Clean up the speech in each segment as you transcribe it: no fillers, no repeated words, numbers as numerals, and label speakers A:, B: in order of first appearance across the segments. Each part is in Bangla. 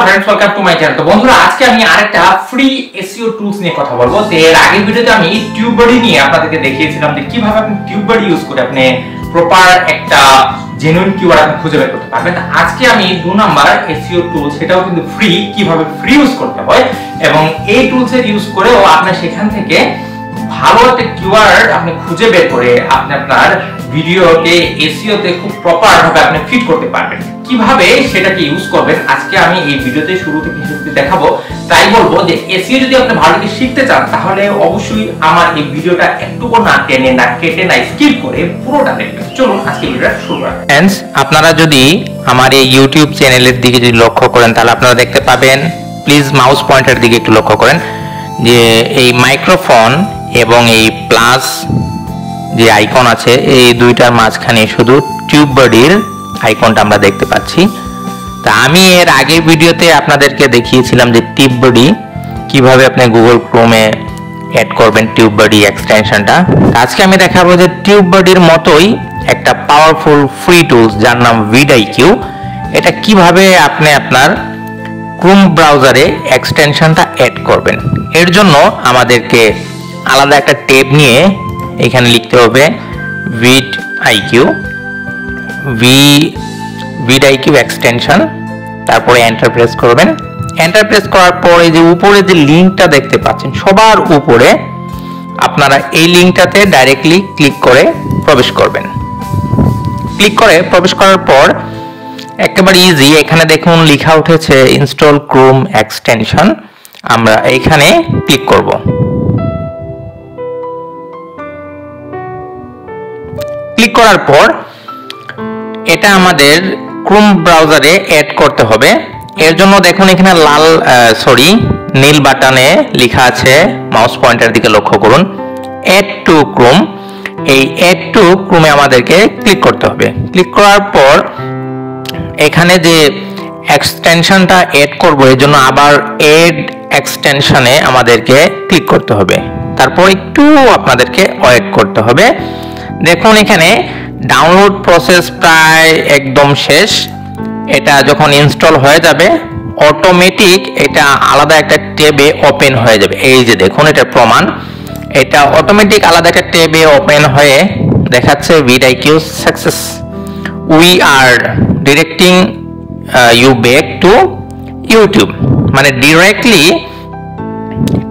A: Friends welcome to my channel. तो বন্ধুরা আজকে আমি আরেকটা ফ্রি এসইও টুলস নিয়ে কথা বলবো। এর আগের ভিডিওতে আমি টিউববাডি নিয়ে আপনাদেরকে দেখিয়েছিলাম যে কিভাবে আপনি টিউববাডি ইউজ করে আপনি প্রপার একটা জেনুইন কিওয়ার্ড আপনি খুঁজে বের করতে পারবেন। আজকে আমি 2 নাম্বার এসইও টুল, সেটাও কিন্তু ফ্রি, কিভাবে ফ্রি ইউজ করতে হয় এবং এই টুলসের ইউজ করেও আপনি সেখান থেকে ভালো একটা কিওয়ার্ড আপনি খুঁজে বের করে আপনি আপনার ভিডিওতে এসইও তে খুব প্রপার ভাবে আপনি ফিট করতে পারবেন। কিভাবে সেটাকে ইউজ করবেন আজকে আমি এই ভিডিওতে শুরু থেকে শেষ পর্যন্ত দেখাবো। তাই বলবো যে এসইও যদি আপনি ভালো করে শিখতে চান তাহলে অবশ্যই আমার এই ভিডিওটা একটুকু না টেনে না কেটে না স্কিপ করে পুরোটা দেখবেন। চলুন আজকে ভিডিওটা শুরু করা যাক।
B: फ्रेंड्स আপনারা যদি আমার এই ইউটিউব চ্যানেলের দিকে যদি লক্ষ্য করেন তাহলে আপনারা দেখতে পাবেন, প্লিজ মাউস পয়েন্টার দিকে একটু লক্ষ্য করেন, যে এই মাইক্রোফোন এবং এই প্লাস যে আইকন আছে এই দুইটার মাঝখানে শুধু টিউববাডির আইকনটা আমরা দেখতে পাচ্ছি। তা আমি এর আগের ভিডিওতে আপনাদেরকে দেখিয়েছিলাম যে টিউববাডি কিভাবে আপনি গুগল ক্রোমে অ্যাড করবেন টিউববাডি এক্সটেনশনটা। আজকে আমি দেখাবো যে টিউববাডির মতোই একটা পাওয়ারফুল ফ্রি টুলস যার নাম ভিডিকিউ, এটা কিভাবে আপনি আপনার ক্রোম ব্রাউজারে এক্সটেনশনটা অ্যাড করবেন। এর জন্য আমাদেরকে আলাদা একটা ট্যাব নিয়ে এখানে লিখতে হবে ভিডিকিউ এক্সটেনশন, তারপরে এন্টার প্রেস করবেন। এন্টার প্রেস করার পর এই যে উপরে যে লিংকটা দেখতে পাচ্ছেন সবার উপরে, আপনারা এই লিংকটাতে ডাইরেক্টলি ক্লিক করে প্রবেশ করবেন। ক্লিক করে প্রবেশ করার পর একেবারে ইজি, এখানে দেখুন লেখা উঠেছে ইনস্টল ক্রোম এক্সটেনশন, আমরা এখানে ক্লিক করব। ক্লিক করার পর এটা আমাদের ক্রোম ব্রাউজারে অ্যাড করতে হবে। এর জন্য দেখুন এখানে নীল বাটনে লেখা আছে, মাউস পয়েন্টার দিকে লক্ষ্য করুন, অ্যাড টু ক্রোম। এই অ্যাড টু ক্রোমে আমাদেরকে ক্লিক করতে হবে। ক্লিক করার পর এখানে যে এক্সটেনশনটা অ্যাড করব এর জন্য আবার অ্যাড এক্সটেনশনে আমাদেরকে ক্লিক করতে হবে। তারপর একটু আপনাদেরকে ওয়েট করতে হবে। দেখুন এখানে ডাউনলোড প্রসেস প্রায় একদম শেষ। এটা যখন ইনস্টল হয়ে যাবে অটোমেটিক এটা আলাদা একটা ট্যাবে ওপেন হয়ে যাবে। এই যে দেখুন এটা প্রমাণ, এটা অটোমেটিক আলাদা একটা ট্যাবে ওপেন হয়ে দেখাচ্ছে vidIQ success, we are directing you back to YouTube, মানে ডিরেক্টলি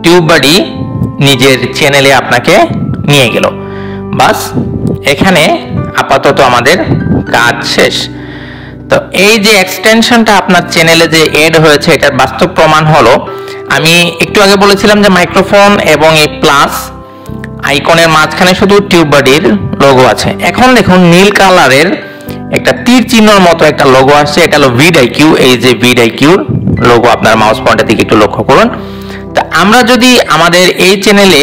B: টিউববাডি নিজের চ্যানেলে আপনাকে নিয়ে গেল। বাস এখানে আপাতত আমাদের কাজ শেষ। তো এই যে এক্সটেনশনটা আপনার চ্যানেলে যে অ্যাড হয়েছে এটার বাস্তব প্রমাণ হলো, আমি একটু আগে বলেছিলাম যে মাইক্রোফোন এবং এই প্লাস আইকনের মাঝখানে শুধু টিউববাডির লোগো আছে। এখন দেখুন নীল কালারের একটা তীর চিহ্নের মতো একটা লোগো আসছে, এটা হলো ভিডিকিউ। এই যে ভিডিকিউর লোগো আপনার মাউস পয়েন্টার দিকে একটু লক্ষ্য করুন। তা আমরা যদি আমাদের এই চ্যানেলে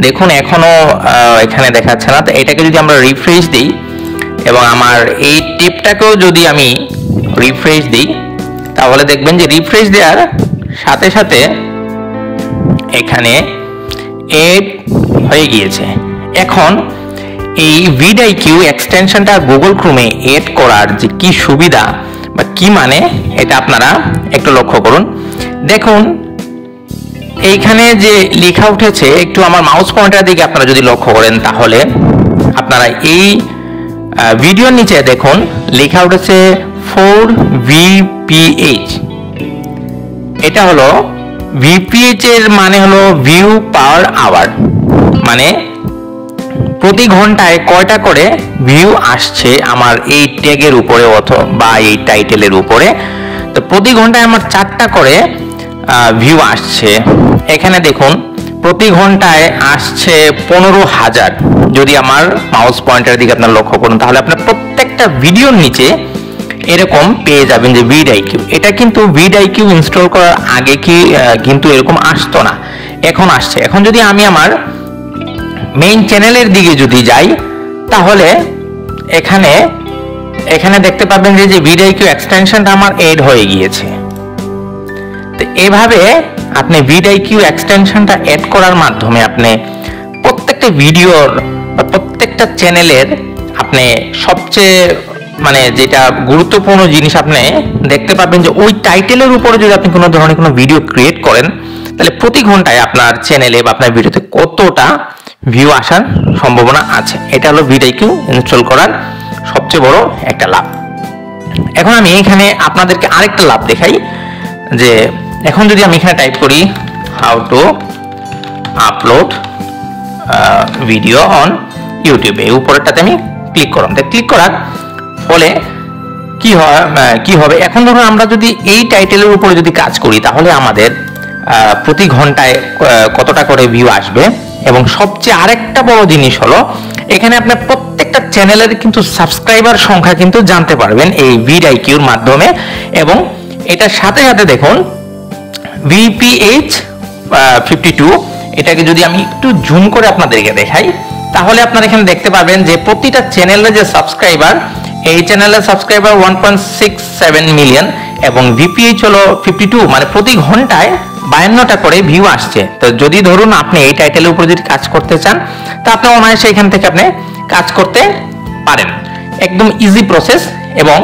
B: দেখুন এখনো এখানে দেখাচ্ছে না, তো এটাকে যদি আমরা রিফ্রেশ দিই এবং আমার এই টিপটাকেও যদি আমি রিফ্রেশ দিই তাহলে দেখবেন যে রিফ্রেশ দেওয়ার সাথে সাথে এখানে এড হয়ে গিয়েছে। এখন এই ভিডিকিউ এক্সটেনশনটা গুগল ক্রোমে এড করার যে কি সুবিধা বা কি মানে এটা আপনারা একটু লক্ষ্য করুন। দেখুন এইখানে যে লেখা উঠেছে, একটু আমার মাউস পয়েন্টার দিকে আপনারা যদি লক্ষ্য করেন তাহলে আপনারা এই ভিডিওর নিচে দেখুন লেখা উঠেছে 4VPH। এটা হলো VPH এর মানে হলো ভিউ পার আওয়ার, মানে প্রতি ঘন্টায় কয়টা করে ভিউ আসছে আমার এই ট্যাগের উপরে অথবা এই টাইটেলের উপরে। তো প্রতি ঘন্টায় আমার 4টা করে ভিউ আসছে। এখানে দেখুন প্রতি ঘন্টায় আসছে 15,000। যদি আমার মাউস পয়েন্টার দিকে আপনার লক্ষ্য করুন তাহলে আপনার প্রত্যেকটা ভিডিওর নিচে এরকম পেয়ে যাবেন যে ভিডিকিউ। এটা কিন্তু ভিডিকিউ ইনস্টল করার আগে কিন্তু এরকম আসতো না, এখন আসছে। এখন যদি আমি আমার মেইন চ্যানেলের দিকে যদি যাই তাহলে এখানে দেখতে পাবেন যে ভিডিকিউ এক্সটেনশনটা আমার এড হয়ে গিয়েছে। তো এভাবে আপনি ভিডিকিউ এক্সটেনশনটা অ্যাড করার মাধ্যমে আপনি প্রত্যেকটা ভিডিওর বা প্রত্যেকটা চ্যানেলের আপনি সবচেয়ে মানে যেটা গুরুত্বপূর্ণ জিনিস আপনি দেখতে পাবেন যে ওই টাইটেলের উপরে যদি আপনি কোনো ধরনের কোনো ভিডিও ক্রিয়েট করেন তাহলে প্রতি ঘন্টায় আপনার চ্যানেলে বা আপনার ভিডিওতে কতটা ভিউ আসার সম্ভাবনা আছে। এটা হলো ভিডিও ইনস্টল করার সবচেয়ে বড় একটা লাভ। এখন আমি এখানে আপনাদেরকে আরেকটা লাভ দেখাই যে এখন যদি আমি এখানে টাইপ করি how to upload video on ইউটিউবে, এই উপরেরটাতে আমি ক্লিক করলাম। ক্লিক করার ফলে কি হবে, এখন ধরুন আমরা যদি এই টাইটেলের উপরে যদি কাজ করি তাহলে আমাদের প্রতি ঘন্টায় কতটা করে ভিউ আসবে। এবং সবচেয়ে আরেকটা বড় জিনিস হলো এখানে আপনার প্রত্যেকটা চ্যানেলের কিন্তু সাবস্ক্রাইবার সংখ্যা কিন্তু জানতে পারবেন এই ভিডিওর মাধ্যমে। এবং এটার সাথে সাথে দেখুন VPH52, এটাকে যদি আমি একটু জুম করে আপনাদেরকে দেখাই তাহলে আপনারা এখানে দেখতে পাবেন যে প্রতিটা চ্যানেলের যে সাবস্ক্রাইবার, এই চ্যানেলের সাবস্ক্রাইবার 1.67 মিলিয়ন এবং VPH হলো 52, মানে প্রতি ঘন্টায় 52টা করে ভিউ আসছে। তো যদি ধরুন আপনি এই টাইটেলের উপর যদি কাজ করতে চান তা আপনি অনায়াসে এখান থেকে আপনি কাজ করতে পারেন, একদম ইজি প্রসেস। এবং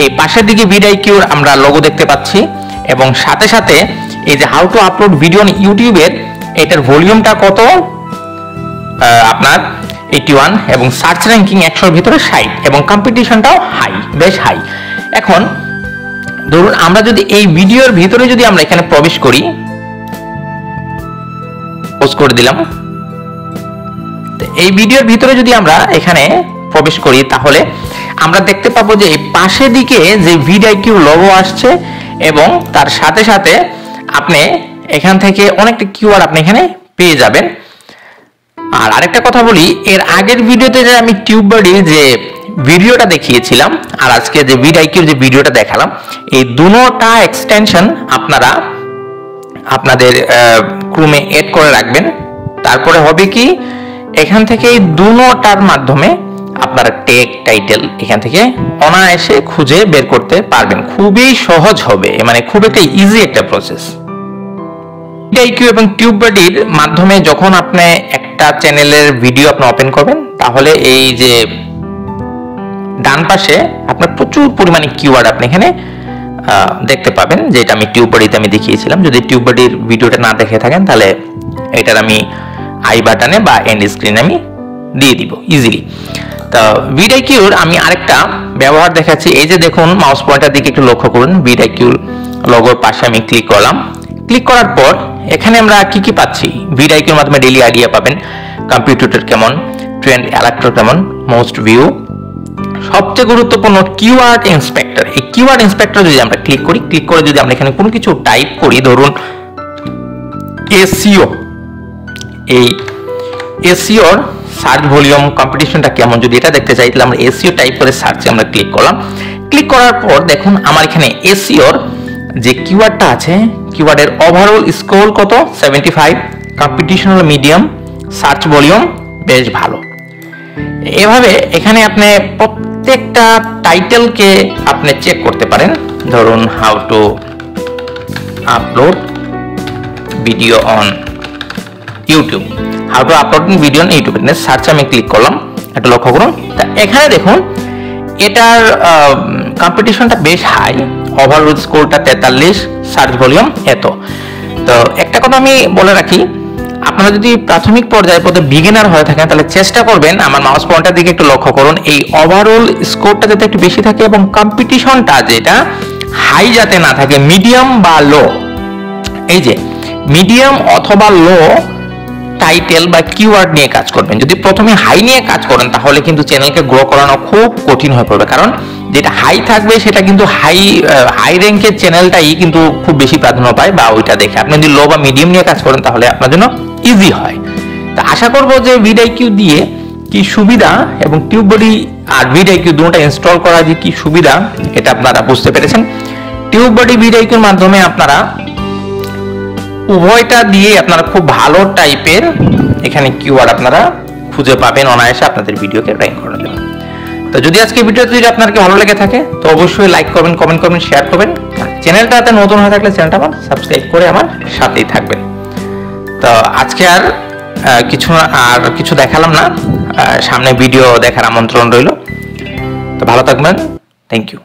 B: এই পাশের দিকে ভিডিওর আমরা লোগো দেখতে পাচ্ছি এবং সাথে সাথে এই যে how to upload video on ইউটিউবের এটার ভলিউমটা কত, আপনার 81 এবং সার্চ র্যাঙ্কিং 100 ভিতরে 60 এবং কম্পিটিশনটাও হাই, বেশ হাই। এখন ধরুন আমরা যদি এই ভিডিওর ভিতরে যদি আমরা এখানে প্রবেশ করি, পোস্ট করে দিলাম, এই ভিডিওর ভিতরে যদি আমরা এখানে প্রবেশ করি তাহলে আমরা দেখতে পাবো যে এই পাশে দিকে যে ভিডিও লোগো আসছে এবং তার সাথে সাথে আপনি এখান থেকে অনেকটা কিওয়ার্ড আপনি এখানে পেয়ে যাবেন। আর আরেকটা কথা বলি, এর আগের ভিডিওতে যে আমি টিউববাডির যে ভিডিওটা দেখিয়েছিলাম আর আজকে যে ভিডিওর যে ভিডিওটা দেখালাম, এই দুটোটা এক্সটেনশন আপনারা আপনাদের ক্রোমে এড করে রাখবেন। তারপরে হবে কি, এখান থেকে এই দুটোটার মাধ্যমে আপনারা টেক টাইটেল এখান থেকে অনায়াসে খুঁজে বের করতে পারবেন, খুবই সহজ হবে, মানে খুব একটা ইজি একটা প্রসেস। ভিডিও এবং টিউববাডির মাধ্যমে যখন আপনি একটা চ্যানেলের ভিডিও আপনি ওপেন করবেন তাহলে এই যে ডান পাশে আপনার প্রচুর পরিমাণে কিওয়ার্ড আপনি এখানে দেখতে পাবেন, যেটা আমি টিউববাডিতে আমি দেখিয়েছিলাম। যদি টিউববাডির ভিডিওটা না দেখে থাকেন তাহলে এটার আমি আই বাটনে বা এন্ড স্ক্রিনে আমি দিয়ে দিব ইজিলি। তো ভিডিওর আমি আরেকটা ব্যবহার দেখাচ্ছি। এই যে দেখুন মাউস পয়েন্টার দিকে একটু লক্ষ্য করুন, ভিডিওর লোগোর পাশে আমি ক্লিক করলাম। ক্লিক করার পর এখানে আমরা কি কি পাচ্ছি, ভিডিওর মাধ্যমে ডেইলি আইডিয়া পাবেন, কম্পিউটার কেমন, ট্রেন্ড অ্যালার্ট কেমন, মোস্ট ভিউ, সবচেয়ে গুরুত্বপূর্ণ কিওয়ার্ড ইন্সপেক্টর। এই কিওয়ার্ড ইন্সপেক্টর যদি আমরা ক্লিক করি, ক্লিক করে যদি আমরা এখানে কোনো কিছু টাইপ করি, ধরুন এসইও, এই এসইওর সার্চ ভলিউম কম্পিটিশনটা কেমন যদি এটা দেখতে চাই তাহলে আমরা এসইও টাইপ করে সার্চে আমরা ক্লিক করলাম। ক্লিক করার পর দেখুন আমার এখানে এসইওর যে কিওয়ার্ডটা আছে, কিওয়ার্ডের ওভারঅল স্কোর কত 75, কম্পিটিশন হলো মিডিয়াম, সার্চ ভলিউম বেশ ভালো। এভাবে এখানে আপনি প্রত্যেকটা টাইটেলকে আপনি চেক করতে পারেন। ধরুন how to upload video on YouTube, how to upload video on YouTube, সার্চে আমি ক্লিক করলাম, এটা লক্ষ্য করুন। তা এখানে দেখুন এটার কম্পিটিশনটা বেশ হাই, ওভারঅল স্কোরটা 43, সার্চ ভলিউম এত। তো একটা কথা আমি বলে রাখি, আপনারা যদি প্রাথমিক পর্যায়ে পথে বিগিনার হয়ে থাকেন তাহলে চেষ্টা করবেন, আমার মাউস পয়েন্টার দিকে একটু লক্ষ্য করুন, এই ওভারঅল স্কোরটা যাতে একটু বেশি থাকে এবং কম্পিটিশনটা যেটা হাই যাতে না থাকে, মিডিয়াম বা লো। এই যে মিডিয়াম অথবা লো টাইটেল বা কিওয়ার্ড নিয়ে কাজ করবেন। যদি প্রথমে হাই নিয়ে কাজ করেন তাহলে কিন্তু চ্যানেলকে গ্রো করানো খুব কঠিন হয়ে পড়বে, কারণ যেটা হাই থাকবে সেটা কিন্তু হাই র্যাঙ্কের চ্যানেলটাই কিন্তু খুব বেশি প্রাধান্য পায় বা ওইটা দেখে। আপনি যদি লো বা মিডিয়াম নিয়ে কাজ করেন তাহলে আপনার জন্য ইজি হয়। তা আশা করবো যে ভিডিও দিয়ে কি সুবিধা এবং টিউববাডি আর ভিডিও দুটোটা ইনস্টল করা যে কি সুবিধা এটা আপনারা বুঝতে পেরেছেন। টিউববাডি ভিডিওর মাধ্যমে আপনারা উভয়টা দিয়ে আপনারা খুব ভালো টাইপের এখানে কিওয়ার্ড আপনারা খুঁজে পাবেন, অনায়াসে আপনাদের ভিডিওকে র্যাঙ্ক করার জন্য। তো যদি আজকে ভিডিওটি যদি আপনাদের ভালো লেগে থাকে তো অবশ্যই লাইক করবেন, কমেন্ট করবেন, শেয়ার করবেন। চ্যানেলটাতে নতুন হয়ে থাকলে চ্যানেলটা আমার সাবস্ক্রাইব করে আমার সাথেই থাকবেন। তো আজকে আর কিছু দেখালাম না, সামনে ভিডিও দেখার আমন্ত্রণ রইল। তো ভালো থাকবেন, থ্যাংক ইউ।